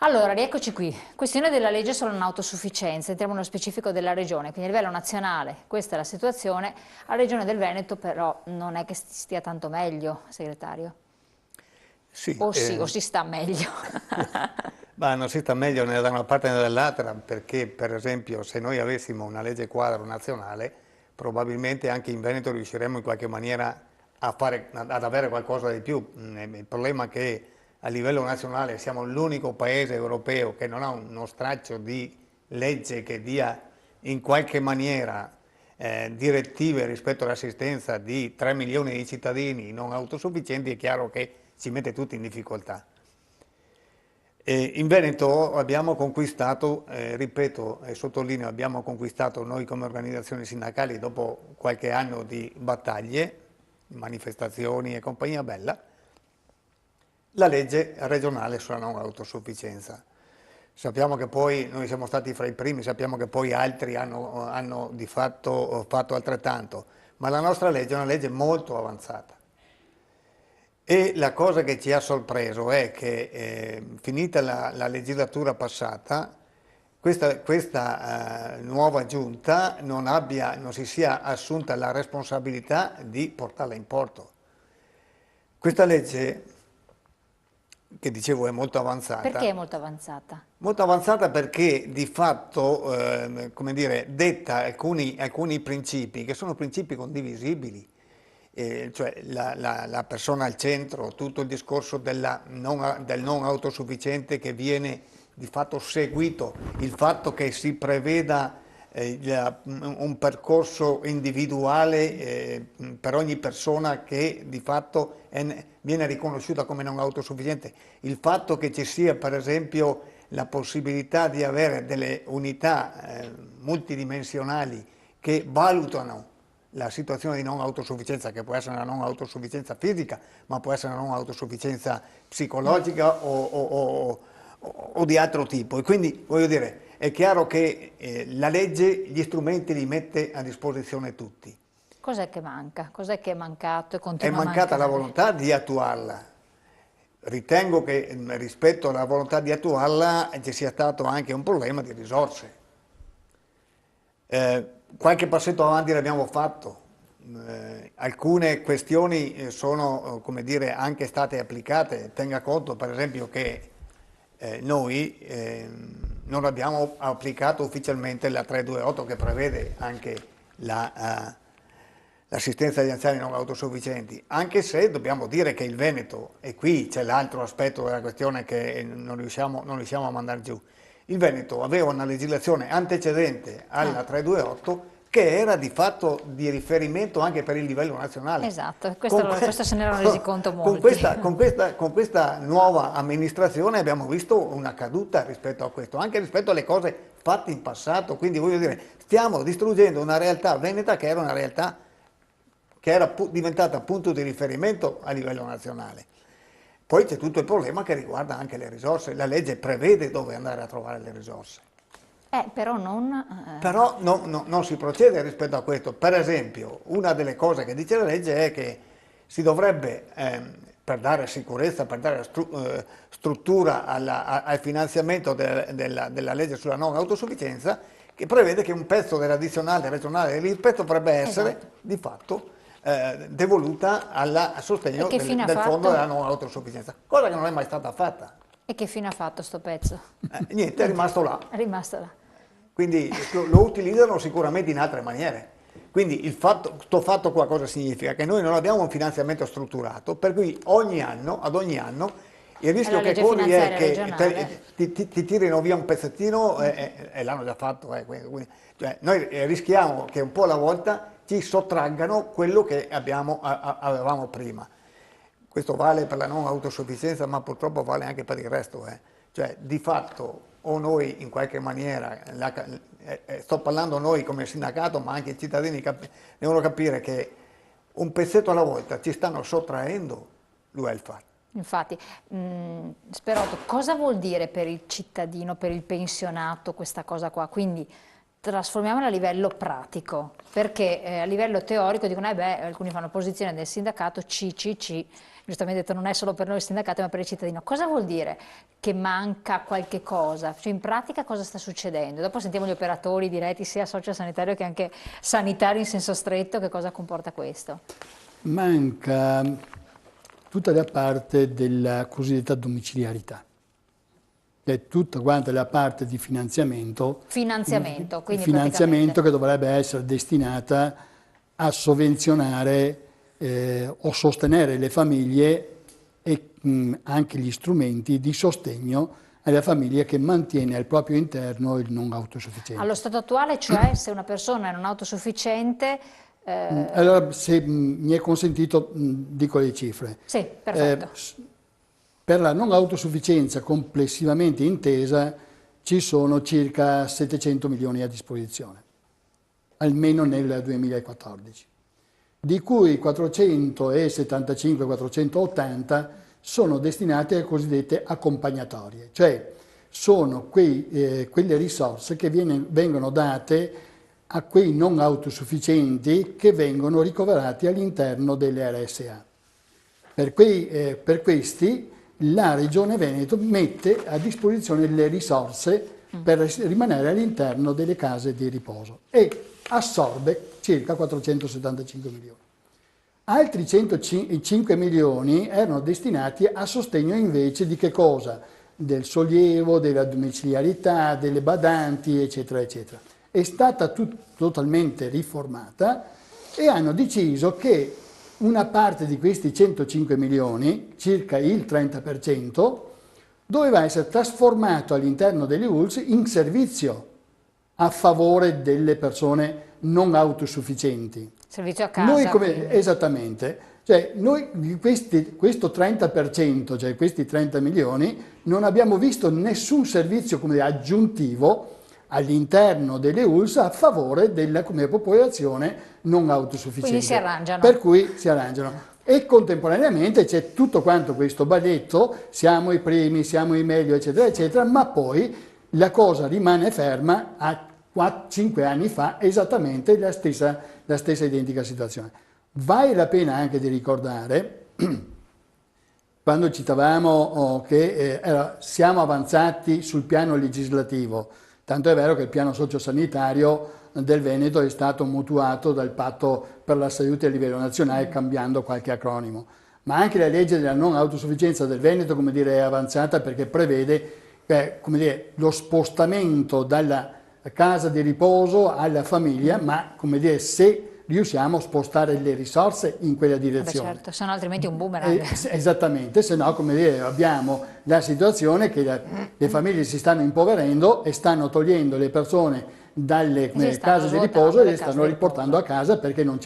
Allora, rieccoci qui. Questione della legge sulla non autosufficienza, entriamo nello specifico della regione, quindi a livello nazionale questa è la situazione, la regione del Veneto però non è che stia tanto meglio, segretario. Sì, O sì, o si sta meglio. ma non si sta meglio né da una parte né dall'altra perché, per esempio, se noi avessimo una legge quadro nazionale, probabilmente anche in Veneto riusciremmo in qualche maniera ad avere qualcosa di più. Il problema è che a livello nazionale siamo l'unico paese europeo che non ha uno straccio di legge che dia in qualche maniera direttive rispetto all'assistenza di 3 milioni di cittadini non autosufficienti. È chiaro che ci mette tutti in difficoltà. In Veneto abbiamo conquistato, ripeto e sottolineo, abbiamo conquistato noi come organizzazioni sindacali dopo qualche anno di battaglie, manifestazioni e compagnia bella, la legge regionale sulla non autosufficienza. Sappiamo che poi noi siamo stati fra i primi, sappiamo che poi altri hanno di fatto altrettanto, ma la nostra legge è una legge molto avanzata. E la cosa che ci ha sorpreso è che, finita la legislatura passata, questa nuova giunta non si sia assunta la responsabilità di portarla in porto. Questa legge, che dicevo è Perché è molto avanzata? molto avanzata perché di fatto, come dire, detta alcuni principi che sono principi condivisibili. Cioè la persona al centro, tutto il discorso del non autosufficiente che viene di fatto seguito, il fatto che si preveda un percorso individuale per ogni persona che di fatto viene riconosciuta come non autosufficiente, il fatto che ci sia per esempio la possibilità di avere delle unità multidimensionali che valutano la situazione di non autosufficienza, che può essere una non autosufficienza fisica, ma può essere una non autosufficienza psicologica o di altro tipo. E quindi, voglio dire, è chiaro che la legge gli strumenti li mette a disposizione tutti. Cos'è che manca? Cos'è che è mancato e È continua a mancata la mancare? volontà di attuarla. Ritengo che rispetto alla volontà di attuarla ci sia stato anche un problema di risorse. Qualche passetto avanti l'abbiamo fatto, alcune questioni sono, come dire, anche state applicate. Tenga conto per esempio che noi non abbiamo applicato ufficialmente la 328 che prevede anche l'assistenza agli anziani non autosufficienti, anche se dobbiamo dire che il Veneto, e qui c'è l'altro aspetto della questione che non riusciamo a mandare giù, il Veneto aveva una legislazione antecedente alla 328 che era di fatto di riferimento anche per il livello nazionale. Esatto, Con, questo se ne erano resi conto con molti. questa, con questa- con questa nuova amministrazione abbiamo visto una caduta rispetto a questo, anche rispetto alle cose fatte in passato. Quindi voglio dire, stiamo distruggendo una realtà veneta che era una realtà che era diventata punto di riferimento a livello nazionale. Poi c'è tutto il problema che riguarda anche le risorse. La legge prevede dove andare a trovare le risorse. Però non... Però non si procede rispetto a questo. Per esempio, una delle cose che dice la legge è che si dovrebbe, per dare sicurezza, per dare struttura al finanziamento della legge sulla non autosufficienza, che prevede che un pezzo dell'addizionale regionale dell'IRPEF dovrebbe essere Esatto. di fatto devoluta a E sostegno che fine ha del fondo della fatto? non autosufficienza, cosa che non è mai stata fatta. E che fine ha fatto sto pezzo? Niente, è Niente, rimasto là. è rimasto là. Quindi lo utilizzano sicuramente in altre maniere. Quindi sto fatto qua cosa significa? Che noi non abbiamo un finanziamento strutturato, per cui ad ogni anno, il È la rischio che legge corri è finanziaria che regionale. ti tirino via un pezzettino e l'hanno già fatto. Cioè, noi rischiamo che un po' alla volta ci sottraggano quello che avevamo prima. Questo vale per la non autosufficienza, ma purtroppo vale anche per il resto. Cioè, di fatto, o noi in qualche maniera, sto parlando noi come sindacato, ma anche i cittadini devono capire che un pezzetto alla volta ci stanno sottraendo il welfare. Infatti, Sperotto, cosa vuol dire per il cittadino, per il pensionato questa cosa qua? Quindi trasformiamola a livello pratico, perché a livello teorico dicono, beh, alcuni fanno opposizione del sindacato CCC, giustamente detto non è solo per noi il sindacato ma per il cittadino. Cosa vuol dire che manca qualche cosa? Cioè in pratica cosa sta succedendo? Dopo sentiamo gli operatori diretti sia sociosanitario che anche sanitari in senso stretto, che cosa comporta questo? Manca tutta la parte della cosiddetta domiciliarità. È tutta quanta la parte di finanziamento, Quindi finanziamento che dovrebbe essere destinata a sovvenzionare o sostenere le famiglie e anche gli strumenti di sostegno alle famiglie che mantiene al proprio interno il non autosufficiente. allo stato attuale, cioè se una persona è non autosufficiente... Allora, se mi è consentito, dico le cifre. Sì, perfetto. Per la non autosufficienza complessivamente intesa ci sono circa 700 milioni a disposizione, almeno nel 2014, di cui 475-480 sono destinate a cosiddette accompagnatorie, cioè sono quelle risorse che vengono date a quei non autosufficienti che vengono ricoverati all'interno delle RSA. Per questi la Regione Veneto mette a disposizione le risorse per rimanere all'interno delle case di riposo e assorbe circa 475 milioni. Altri 105 milioni erano destinati a sostegno invece di che cosa? Del sollievo, della domiciliarità, delle badanti, eccetera, eccetera. È stata totalmente riformata e hanno deciso che una parte di questi 105 milioni, circa il 30%, doveva essere trasformato all'interno delle ULSS in servizio a favore delle persone non autosufficienti. Servizio a casa. Esattamente. Cioè, noi di questo 30%, cioè questi 30 milioni, non abbiamo visto nessun servizio aggiuntivo all'interno delle ULSS a favore della popolazione non autosufficiente. Quindi si arrangiano. Per cui si arrangiano. E contemporaneamente c'è tutto quanto questo balletto, siamo i primi, siamo i meglio, eccetera, eccetera, ma poi la cosa rimane ferma a 5 anni fa, esattamente la stessa identica situazione. Vale la pena anche di ricordare, quando citavamo che siamo avanzati sul piano legislativo, tanto è vero che il piano sociosanitario del Veneto è stato mutuato dal Patto per la Salute a livello nazionale, cambiando qualche acronimo. Ma anche la legge della non autosufficienza del Veneto, è avanzata perché prevede, lo spostamento dalla casa di riposo alla famiglia, ma, se riusciamo a spostare le risorse in quella direzione. Certo, se no altrimenti è un boomerang. Esattamente, se no, abbiamo la situazione che le famiglie si stanno impoverendo e stanno togliendo le persone dalle case di riposo e le stanno riportando a casa perché non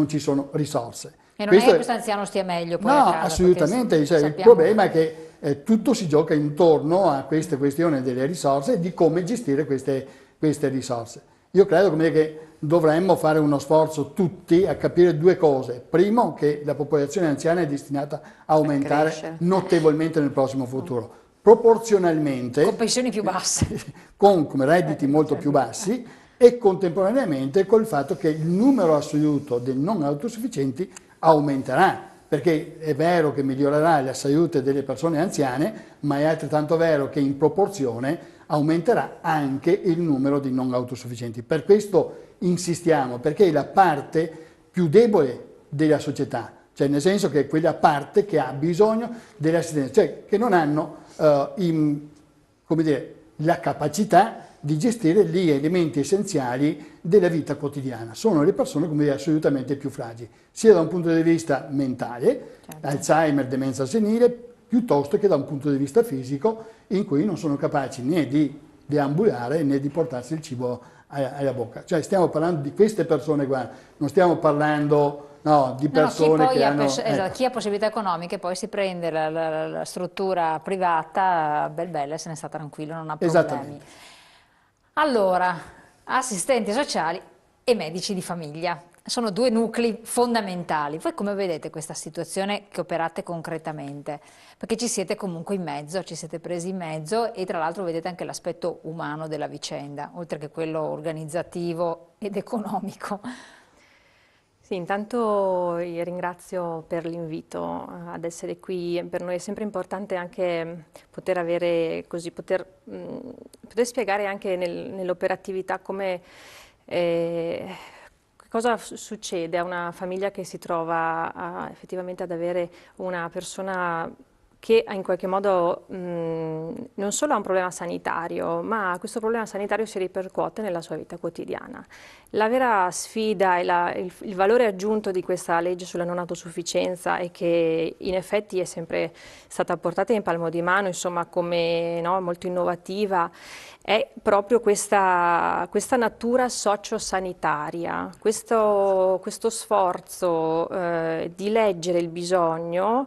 ci sono risorse. E non è che questo anziano stia meglio poi a casa. No, assolutamente, il problema è che tutto si gioca intorno a queste questioni delle risorse e di come gestire queste risorse. Io credo che dovremmo fare uno sforzo tutti a capire due cose. Primo, che la popolazione anziana è destinata a aumentare notevolmente nel prossimo futuro. Proporzionalmente, con pensioni più basse, con redditi molto più bassi e contemporaneamente col fatto che il numero assoluto dei non autosufficienti aumenterà, perché è vero che migliorerà la salute delle persone anziane, ma è altrettanto vero che in proporzione aumenterà anche il numero di non autosufficienti. Per questo insistiamo, perché è la parte più debole della società, cioè nel senso che è quella parte che ha bisogno dell'assistenza, cioè che non hanno la capacità di gestire gli elementi essenziali della vita quotidiana. Sono le persone assolutamente più fragili, sia da un punto di vista mentale, certo, Alzheimer, demenza senile, piuttosto che da un punto di vista fisico, in cui non sono capaci né di deambulare né di portarsi il cibo alla bocca. Cioè stiamo parlando di queste persone qua, non stiamo parlando di persone che hanno... Chi ha possibilità economiche poi si prende la struttura privata, bella, se ne sta tranquillo, non ha problemi. Allora, assistenti sociali e medici di famiglia. Sono due nuclei fondamentali. Voi come vedete questa situazione che operate concretamente? Perché ci siete comunque in mezzo, ci siete presi in mezzo e tra l'altro vedete anche l'aspetto umano della vicenda, oltre che quello organizzativo ed economico. Sì, intanto ringrazio per l'invito ad essere qui. Per noi è sempre importante anche poter avere così, poter spiegare anche nell'operatività come che cosa succede a una famiglia che si trova effettivamente ad avere una persona che in qualche modo non solo ha un problema sanitario, ma questo problema sanitario si ripercuote nella sua vita quotidiana. La vera sfida e il valore aggiunto di questa legge sulla non autosufficienza è che in effetti è sempre stata portata in palmo di mano, insomma, come no, molto innovativa, è proprio questa natura sociosanitaria, questo sforzo di leggere il bisogno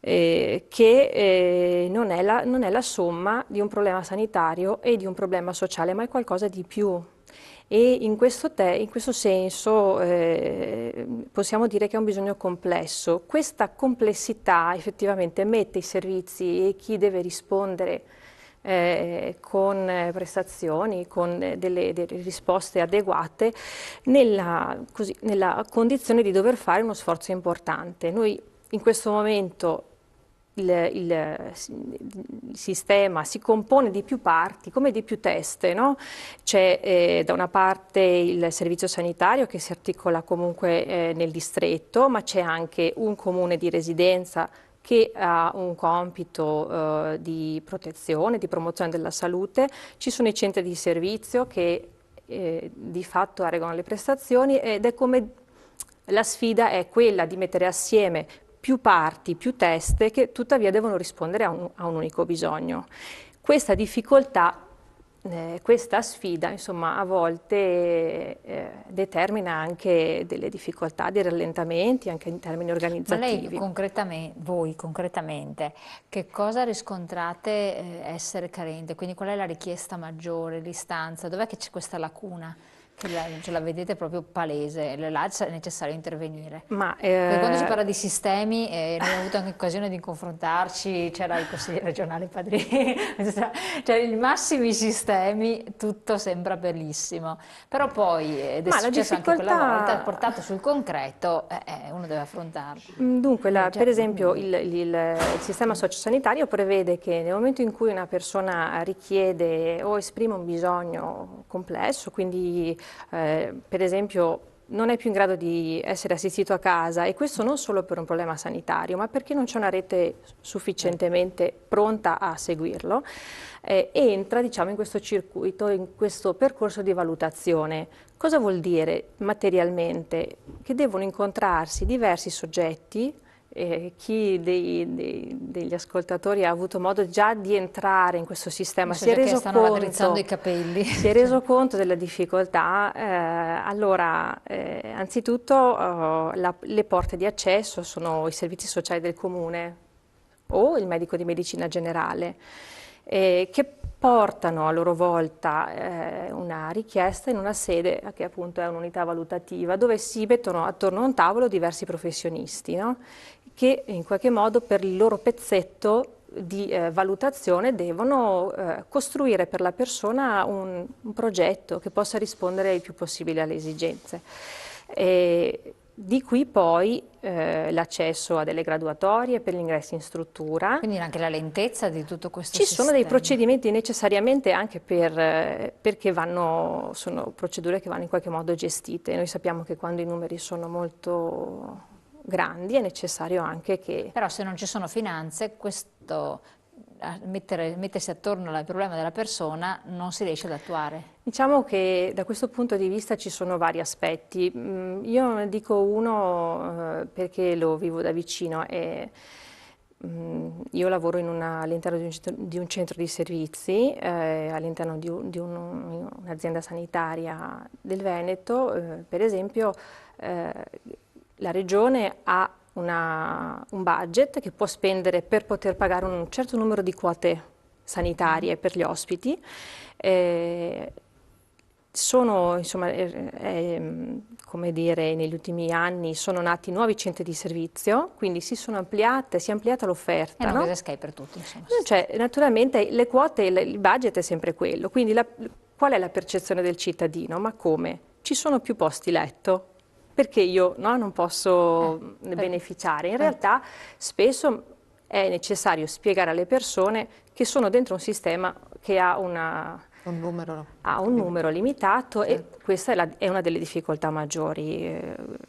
che non è la somma di un problema sanitario e di un problema sociale, ma è qualcosa di più. E in questo senso possiamo dire che è un bisogno complesso. Questa complessità effettivamente mette i servizi e chi deve rispondere con prestazioni, con delle risposte adeguate, nella condizione di dover fare uno sforzo importante. Noi in questo momento il sistema si compone di più parti, come di più teste, no? C'è da una parte il servizio sanitario che si articola comunque nel distretto, ma c'è anche un comune di residenza che ha un compito di protezione, di promozione della salute. Ci sono i centri di servizio che di fatto aggregano le prestazioni ed è come la sfida è quella di mettere assieme più parti, più teste che tuttavia devono rispondere a un unico bisogno. Questa difficoltà, questa sfida, insomma, a volte determina anche delle difficoltà, dei rallentamenti anche in termini organizzativi. Ma lei voi concretamente, che cosa riscontrate essere carente? Quindi qual è la richiesta maggiore, l'istanza? Dov'è che c'è questa lacuna? Che ce la vedete proprio palese, là è necessario intervenire. Perché quando si parla di sistemi, noi abbiamo avuto anche occasione di confrontarci, c'era il consigliere regionale Padrini, cioè i massimi sistemi, tutto sembra bellissimo, però poi, ed è successo anche quella volta, portato sul concreto, uno deve affrontarlo. Dunque, per esempio, il sistema sociosanitario prevede che nel momento in cui una persona richiede o esprime un bisogno complesso, quindi per esempio non è più in grado di essere assistito a casa, e questo non solo per un problema sanitario, ma perché non c'è una rete sufficientemente pronta a seguirlo, entra, diciamo, in questo circuito, in questo percorso di valutazione. Cosa vuol dire materialmente? Che devono incontrarsi diversi soggetti. Chi degli ascoltatori ha avuto modo già di entrare in questo sistema si è reso conto, raddrizzando i capelli. Si è reso conto della difficoltà. Allora, anzitutto le porte di accesso sono i servizi sociali del comune o il medico di medicina generale, che portano a loro volta una richiesta in una sede che appunto è un'unità valutativa, dove si mettono attorno a un tavolo diversi professionisti, no? Che in qualche modo per il loro pezzetto di valutazione devono costruire per la persona un progetto che possa rispondere il più possibile alle esigenze. Di qui poi l'accesso a delle graduatorie per l'ingresso in struttura. Quindi anche la lentezza di tutto questo sistema. Ci sono dei procedimenti necessariamente anche perché sono procedure che vanno in qualche modo gestite. Noi sappiamo che quando i numeri sono molto grandi è necessario anche che... Però se non ci sono finanze, questo mettersi attorno al problema della persona non si riesce ad attuare. Diciamo che da questo punto di vista ci sono vari aspetti. Io ne dico uno perché lo vivo da vicino. Io lavoro all'interno di un centro di servizi, all'interno di un'azienda sanitaria del Veneto. Per esempio, la Regione ha un budget che può spendere per poter pagare un certo numero di quote sanitarie per gli ospiti. Sono, insomma, come dire, negli ultimi anni sono nati nuovi centri di servizio, quindi si è ampliata l'offerta. E non no? cosa Sky per tutti, insomma. Cioè, naturalmente le quote, il budget è sempre quello, quindi qual è la percezione del cittadino? Ma come? Ci sono più posti letto? Perché io non posso beneficiare? In realtà spesso è necessario spiegare alle persone che sono dentro un sistema che ha Un numero. ha un numero limitato e questa è una delle difficoltà maggiori.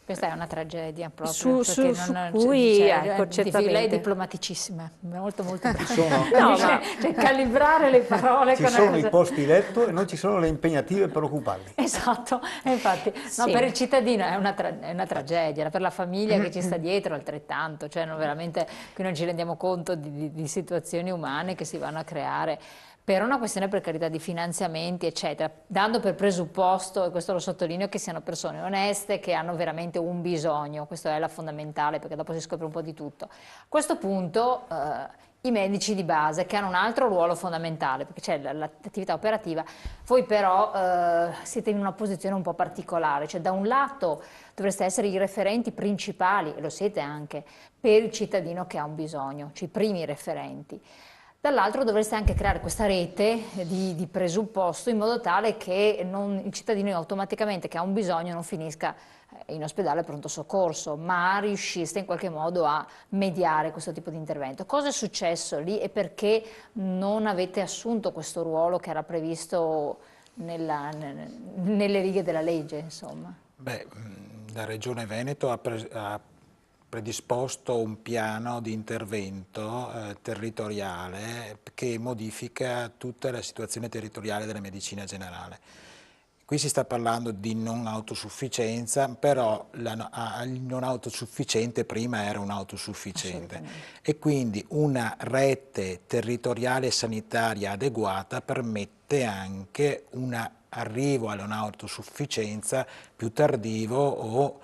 Questa è una tragedia proprio, Su perché non, cui, cioè, ecco, certamente. lei è diplomaticissima, molto molto brava. No, Cioè, calibrare le parole Ci con sono una i cosa- posti letto e non ci sono le impegnative per occuparli. Esatto, e infatti, no, Sì. per il cittadino è una tragedia, per la famiglia che ci sta dietro altrettanto, cioè veramente qui non ci rendiamo conto di situazioni umane che si vanno a creare per una questione, per carità, di finanziamenti, eccetera, dando per presupposto, e questo lo sottolineo, che siano persone oneste, che hanno veramente un bisogno, questo è la fondamentale, perché dopo si scopre un po' di tutto. A questo punto i medici di base, che hanno un altro ruolo fondamentale, perché c'è l'attività operativa, voi però siete in una posizione un po' particolare, cioè da un lato dovreste essere i referenti principali, e lo siete anche, per il cittadino che ha un bisogno, cioè i primi referenti. Dall'altro dovreste anche creare questa rete di presupposto in modo tale che il cittadino automaticamente che ha un bisogno non finisca in ospedale pronto soccorso, ma riusciste in qualche modo a mediare questo tipo di intervento. Cosa è successo lì e perché non avete assunto questo ruolo che era previsto nelle righe della legge, insomma? Beh, la Regione Veneto ha predisposto un piano di intervento territoriale che modifica tutta la situazione territoriale della medicina generale. Qui si sta parlando di non autosufficienza, però il non autosufficiente prima era un autosufficiente e quindi una rete territoriale sanitaria adeguata permette anche un arrivo alla non autosufficienza più tardivo o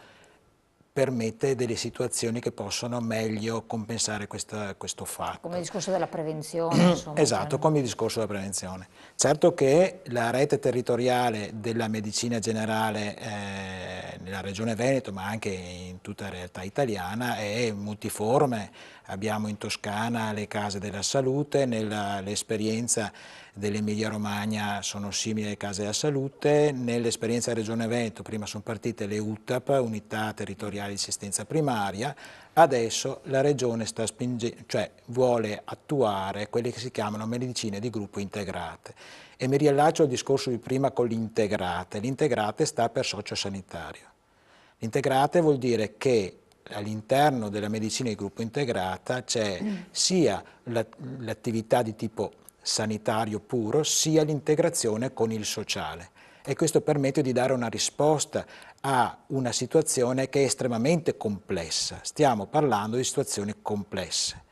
permette delle situazioni che possono meglio compensare questo fatto. Come il discorso della prevenzione, insomma. Esatto, come il discorso della prevenzione. Certo che la rete territoriale della medicina generale nella Regione Veneto, ma anche in tutta la realtà italiana, è multiforme. Abbiamo in Toscana le case della salute, l'esperienza dell'Emilia Romagna sono simili alle case della salute, nell'esperienza della Regione Veneto prima sono partite le UTAP, unità territoriali di assistenza primaria, adesso la Regione sta spingendo, cioè vuole attuare quelle che si chiamano medicine di gruppo integrate. E mi riallaccio al discorso di prima con l'integrate. L'integrate sta per sociosanitario. L'integrate vuol dire che all'interno della medicina di gruppo integrata c'è sia l'attività di tipo sanitario puro, sia l'integrazione con il sociale. E questo permette di dare una risposta a una situazione che è estremamente complessa. Stiamo parlando di situazioni complesse,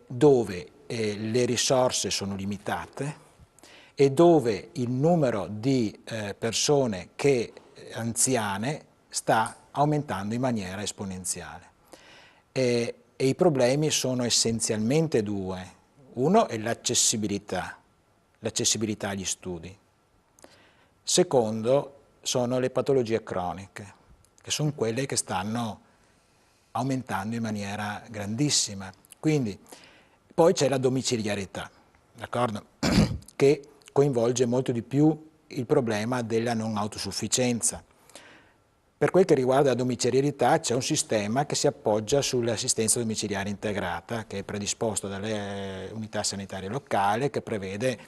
dove le risorse sono limitate e dove il numero di persone anziane sta aumentando in maniera esponenziale. E i problemi sono essenzialmente due. Uno è l'accessibilità agli studi. Secondo sono le patologie croniche, che sono quelle che stanno aumentando in maniera grandissima. Quindi poi c'è la domiciliarità, d'accordo? Che coinvolge molto di più il problema della non autosufficienza. Per quel che riguarda la domiciliarità c'è un sistema che si appoggia sull'assistenza domiciliare integrata, che è predisposto dalle unità sanitarie locali, che prevede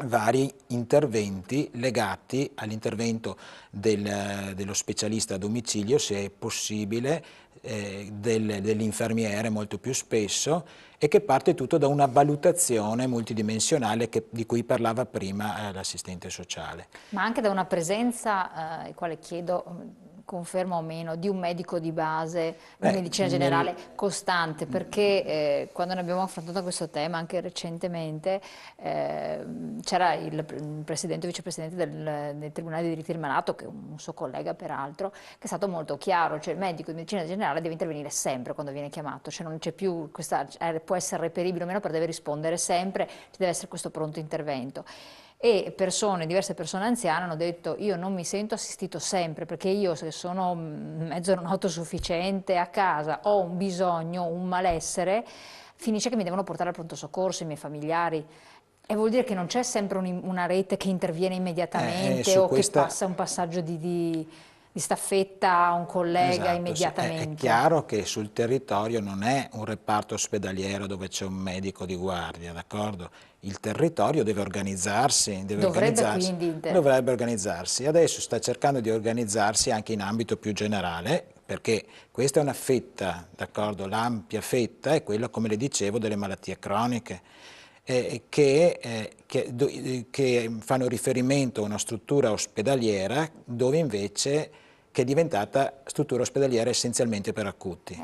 vari interventi legati all'intervento dello specialista a domicilio, se è possibile, dell'infermiere molto più spesso, e che parte tutto da una valutazione multidimensionale di cui parlava prima l'assistente sociale. Ma anche da una presenza, quale chiedo, conferma o meno, di un medico di base di medicina generale costante, perché quando ne abbiamo affrontato questo tema anche recentemente c'era il presidente e vicepresidente del Tribunale dei diritti del malato, che è un suo collega peraltro, che è stato molto chiaro, cioè il medico di medicina generale deve intervenire sempre quando viene chiamato, cioè non c'è più questa, può essere reperibile o meno, però deve rispondere sempre, ci deve essere questo pronto intervento. e diverse persone anziane hanno detto: io non mi sento assistito sempre, perché io, se sono mezzo non autosufficiente a casa, ho un bisogno, un malessere, finisce che mi devono portare al pronto soccorso i miei familiari. E vuol dire che non c'è sempre una rete che interviene immediatamente o che passa un passaggio di staffetta a un collega immediatamente. È chiaro che sul territorio non è un reparto ospedaliero dove c'è un medico di guardia, d'accordo? Il territorio deve organizzarsi, dovrebbe organizzarsi. Adesso sta cercando di organizzarsi anche in ambito più generale, perché questa è una fetta, d'accordo? L'ampia fetta è quella, come le dicevo, delle malattie croniche. Che fanno riferimento a una struttura ospedaliera dove invece che è diventata struttura ospedaliera essenzialmente per acuti.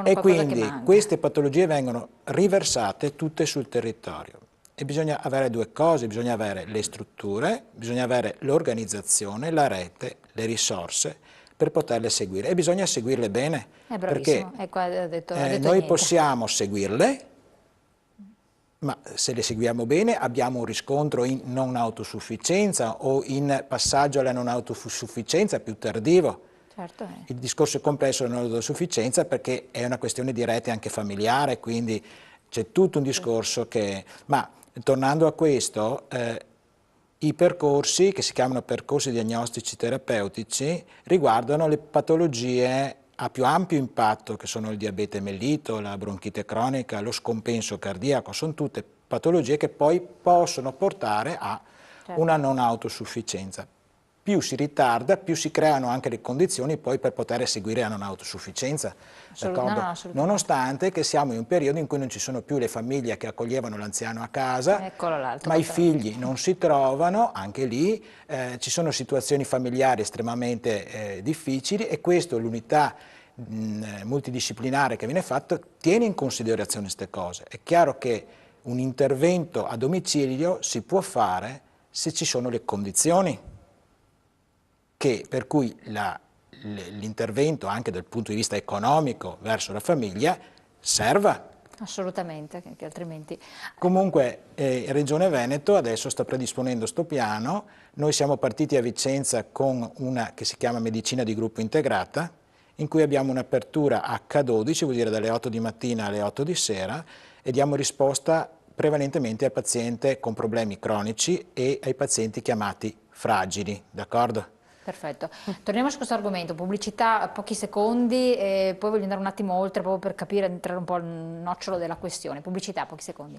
E quindi queste patologie vengono riversate tutte sul territorio e bisogna avere due cose: bisogna avere le strutture, bisogna avere l'organizzazione, la rete, le risorse per poterle seguire, e bisogna seguirle bene, perché noi possiamo seguirle, ma se le seguiamo bene abbiamo un riscontro in non autosufficienza o in passaggio alla non autosufficienza più tardivo. Certo. Il discorso è complesso della non autosufficienza perché è una questione di rete anche familiare, quindi c'è tutto un discorso che... Ma tornando a questo, i percorsi, che si chiamano percorsi diagnostici terapeutici, riguardano le patologie a più ampio impatto, che sono il diabete mellito, la bronchite cronica, lo scompenso cardiaco. Sono tutte patologie che poi possono portare a una non autosufficienza. Più si ritarda, più si creano anche le condizioni poi per poter seguire la non autosufficienza. Nonostante che siamo in un periodo in cui non ci sono più le famiglie che accoglievano l'anziano a casa, ma i figli non si trovano, anche lì ci sono situazioni familiari estremamente difficili, e questo, l'unità multidisciplinare che viene fatta, tiene in considerazione queste cose. È chiaro che un intervento a domicilio si può fare se ci sono le condizioni per cui l'intervento, anche dal punto di vista economico verso la famiglia, serva. Assolutamente, che altrimenti... Comunque Regione Veneto adesso sta predisponendo sto piano. Noi siamo partiti a Vicenza con una che si chiama medicina di gruppo integrata, in cui abbiamo un'apertura H12, vuol dire dalle 8 di mattina alle 8 di sera, e diamo risposta prevalentemente al paziente con problemi cronici e ai pazienti chiamati fragili, d'accordo? Perfetto. Torniamo su questo argomento, pubblicità, pochi secondi, e poi voglio andare un attimo oltre proprio per capire, entrare un po' al nocciolo della questione. Pubblicità, pochi secondi.